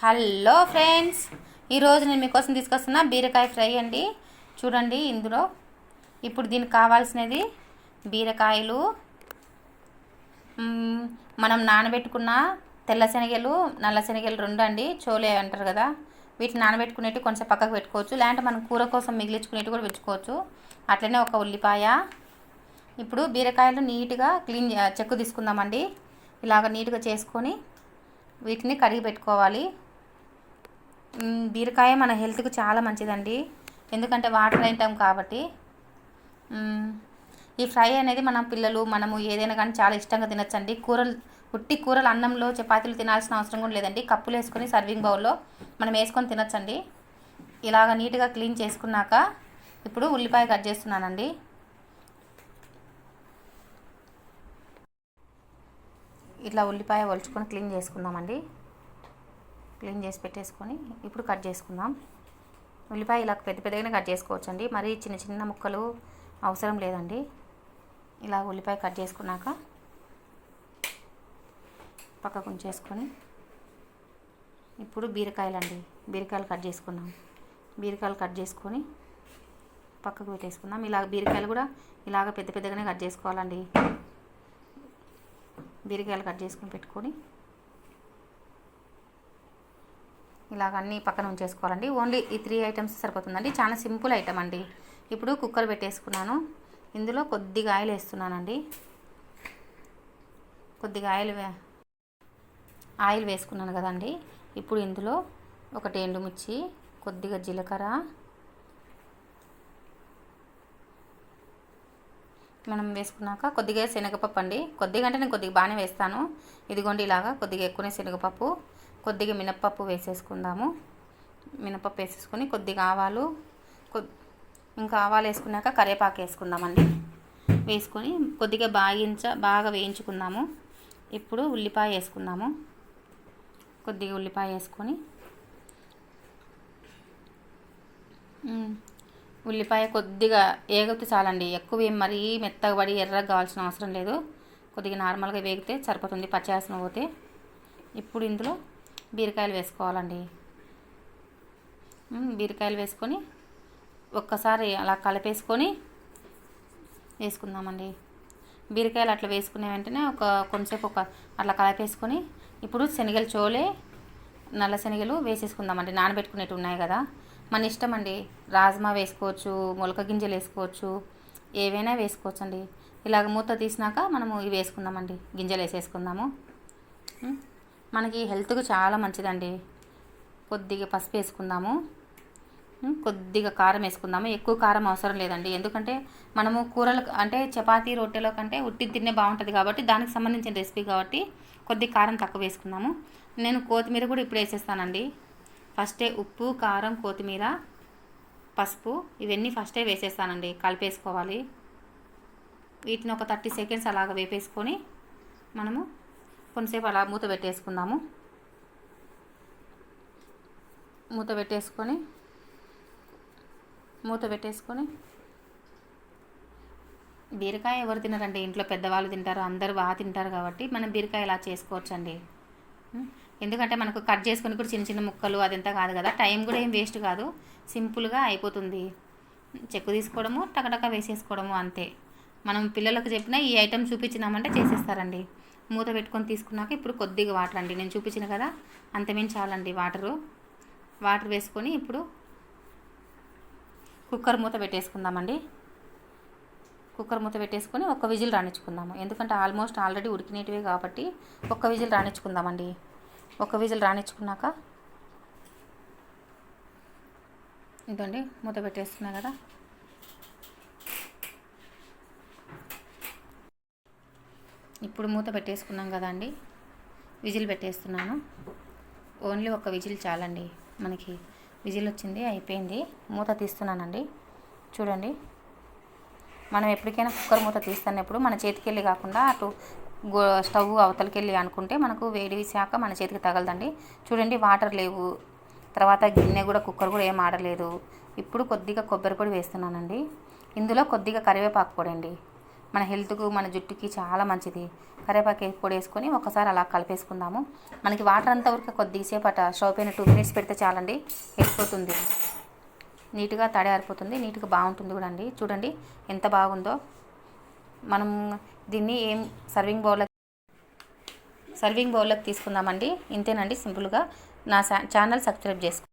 Hello friends, ఈరోజు నేను మీకోసం తీసుకొస్తున్న బీరకాయ ఫ్రై అండి. చూడండి, ఇందులో ఇప్పుడు దీనికి కావాల్సినది బీరకాయలు, మనం నానబెట్టుకున్న తెల్ల శనగలు, నల్ల శనగలు రెండు అండి, చోలే అంటారు కదా. వీటిని నానబెట్టుకునేవి కొంచెం పక్కకు పెట్టుకోవచ్చు, లేదంటే మనం కూర కోసం మిగిలించుకునేవి కూడా పెట్టుకోవచ్చు. అట్లనే ఒక ఉల్లిపాయ. ఇప్పుడు బీరకాయలు నీట్గా చెక్కు తీసుకుందామండి. ఇలాగ నీట్గా చేసుకొని వీటిని కడిగి పెట్టుకోవాలి. బీరకాయ మన హెల్త్కి చాలా మంచిదండి, ఎందుకంటే వాటర్ ఐటమ్ కాబట్టి. ఈ ఫ్రై అనేది మన పిల్లలు, మనము ఏదైనా కానీ చాలా ఇష్టంగా తినచ్చండి. ఉట్టి కూరలు అన్నంలో చపాతీలు తినాల్సిన అవసరం కూడా లేదండి. కప్పులు వేసుకొని సర్వింగ్ బౌల్లో మనం వేసుకొని తినచ్చండి. ఇలాగ నీట్గా క్లీన్ చేసుకున్నాక ఇప్పుడు ఉల్లిపాయ కట్ చేస్తున్నానండి. ఇట్లా ఉల్లిపాయ ఒలుచుకొని క్లీన్ చేసుకుందామండి. క్లీన్ చేసి పెట్టేసుకొని ఇప్పుడు కట్ చేసుకుందాం. ఉల్లిపాయ ఇలా పెద్ద పెద్దగానే కట్ చేసుకోవచ్చండి, మరీ చిన్న చిన్న ముక్కలు అవసరం లేదండి. ఇలా ఉల్లిపాయ కట్ చేసుకున్నాక పక్కకు ఉంచేసుకొని ఇప్పుడు బీరకాయలు కట్ చేసుకుందాం. బీరకాయలు కట్ చేసుకొని పక్కకు పెట్టేసుకుందాం. ఇలా బీరకాయలు కూడా ఇలాగ పెద్ద పెద్దగానే కట్ చేసుకోవాలండి. బీరకాయలు కట్ చేసుకొని పెట్టుకొని ఇలాగ అన్నీ పక్కన ఉంచేసుకోవాలండి. ఓన్లీ ఈ 3 ఐటమ్స్ సరిపోతుందండి, చాలా సింపుల్ ఐటమ్ అండి. ఇప్పుడు కుక్కర్ పెట్టేసుకున్నాను. ఇందులో కొద్దిగా ఆయిల్ వేస్తున్నానండి. కొద్దిగా ఆయిల్ వేసుకున్నాను కదండి. ఇప్పుడు ఇందులో ఒకటి ఎండుమిర్చి, కొద్దిగా జీలకర్ర, మనం వేసుకున్నాక కొద్దిగా శనగపప్పు అండి. కొద్దిగా అంటే నేను కొద్దిగా బాగానే వేస్తాను. ఇదిగోండి, ఇలాగా కొద్దిగా ఎక్కువనే శనగపప్పు, కొద్దిగా మినప్పప్పు వేసేసుకుందాము. మినప్పప్పు వేసేసుకొని కొద్దిగా ఆవాలు, ఇంకా ఆవాలు వేసుకున్నాక కరివేపాకు వేసుకుందామండి. వేసుకొని కొద్దిగా బాగా వేయించుకుందాము. ఇప్పుడు ఉల్లిపాయ వేసుకుందాము. కొద్దిగా ఉల్లిపాయ వేసుకొని ఉల్లిపాయ కొద్దిగా ఏగితే చాలండి, ఎక్కువ మరీ మెత్తగా పడి ఎర్రగా కావాల్సిన అవసరం లేదు. కొద్దిగా నార్మల్గా వేగితే సరిపోతుంది, పచ్చివాసన పోతే. ఇప్పుడు ఇందులో బీరకాయలు వేసుకోవాలండి. బీరకాయలు వేసుకొని ఒక్కసారి అలా కలిపేసుకొని వేసుకుందామండి. బీరకాయలు అట్లా వేసుకునే వెంటనే కొంచెంసేపు అట్లా కలిపేసుకొని ఇప్పుడు శనగలు చోలే, నల్ల శనగలు వేసేసుకుందామండి. నానబెట్టుకునేవి ఉన్నాయి కదా, మన ఇష్టం అండి. రాజ్మా వేసుకోవచ్చు, మొలక గింజలు వేసుకోవచ్చు, ఏవైనా వేసుకోవచ్చు అండి. ఇలాగ మూత తీసినాక మనము ఇవి వేసుకుందామండి, గింజలు వేసేసుకుందాము. మనకి హెల్త్కు చాలా మంచిదండి. కొద్దిగా పసుపు వేసుకుందాము, కొద్దిగా కారం వేసుకుందాము. ఎక్కువ కారం అవసరం లేదండి, ఎందుకంటే మనము కూరలు అంటే చపాతీ రొట్టెలో కంటే ఉట్టి తినే బాగుంటుంది కాబట్టి, దానికి సంబంధించిన రెసిపీ కాబట్టి కొద్దిగా కారం తక్కువ వేసుకుందాము. నేను కొత్తిమీర కూడా ఇప్పుడు వేసేస్తానండి. ఫస్టే ఉప్పు, కారం, కొత్తిమీర, పసుపు ఇవన్నీ ఫస్టే వేసేస్తానండి. కలిపేసుకోవాలి. వీటిని ఒక 30 సెకండ్స్ అలాగ వేపేసుకొని మనము కొంతసేపు అలా మూత పెట్టేసుకుందాము. మూత పెట్టేసుకొని బీరకాయ ఎవరు తినరండి, ఇంట్లో పెద్దవాళ్ళు తింటారు, అందరూ బాగా తింటారు కాబట్టి మనం బీరకాయ ఇలా చేసుకోవచ్చండి. ఎందుకంటే మనకు కట్ చేసుకొని కూడా చిన్న చిన్న ముక్కలు అదంతా కాదు కదా, టైం కూడా ఏం వేస్ట్ కాదు, సింపుల్గా అయిపోతుంది. చెక్కు తీసుకోవడము, టకటక వేసేసుకోవడము, అంతే. మనం పిల్లలకు చెప్పినా ఈ ఐటెం చూపించినామంటే చేసేస్తారండి. మూత పెట్టుకొని తీసుకున్నాక ఇప్పుడు కొద్దిగా వాటర్ అండి, నేను చూపించిన కదా అంతమేం చాలండి. వాటర్ వేసుకొని ఇప్పుడు కుక్కర్ మూత పెట్టేసుకుందామండి. కుక్కర్ మూత పెట్టేసుకొని ఒక విజిల్ రాణించుకుందాము, ఎందుకంటే ఆల్రెడీ ఉడికినేటివే కాబట్టి ఒక విజిల్ రాణించుకుందామండి. ఒక విజిల్ రాణించుకున్నాక ఇదండి, మూత పెట్టేసుకున్నా కదా. ఇప్పుడు మూత పెట్టేసుకున్నాం కదా అండి, విజిల్ పెట్టేస్తున్నాను. ఓన్లీ ఒక విజిల్ చాలండి మనకి. విజిల్ వచ్చింది, అయిపోయింది. మూత తీస్తున్నానండి. చూడండి, మనం ఎప్పటికైనా కుక్కర్ మూత తీస్తున్నప్పుడు మన చేతికి వెళ్ళి కాకుండా అటు స్టవ్ అవతలకి వెళ్ళి అనుకుంటే మనకు వేడి శాఖ మన చేతికి తగలదండి. చూడండి, వాటర్ లేవు, తర్వాత గిన్నె కూడా కుక్కర్ కూడా ఏం ఆడలేదు. ఇప్పుడు కొద్దిగా కొబ్బరి పొడి వేస్తున్నానండి. ఇందులో కొద్దిగా కరివేపాకు పొడి అండి. మన హెల్త్కు మన జుట్టుకి చాలా మంచిది. కరివేపాకు పొడి వేసుకొని ఒకసారి అలా కలిపేసుకుందాము. మనకి వాటర్ అంతా ఉరికే కొద్దిసేపు అట స్టవ్ పైన 2 minutes పెడితే చాలండి, వెళ్ళిపోతుంది. నీట్గా తడి ఆరిపోతుంది, నీట్గా బాగుంటుంది కూడా అండి. చూడండి ఎంత బాగుందో. మనం దీన్ని సర్వింగ్ బౌల్లోకి తీసుకుందామండి. ఇంతేనండి సింపుల్గా. నా ఛానల్ సబ్స్క్రైబ్ చేసుకోండి.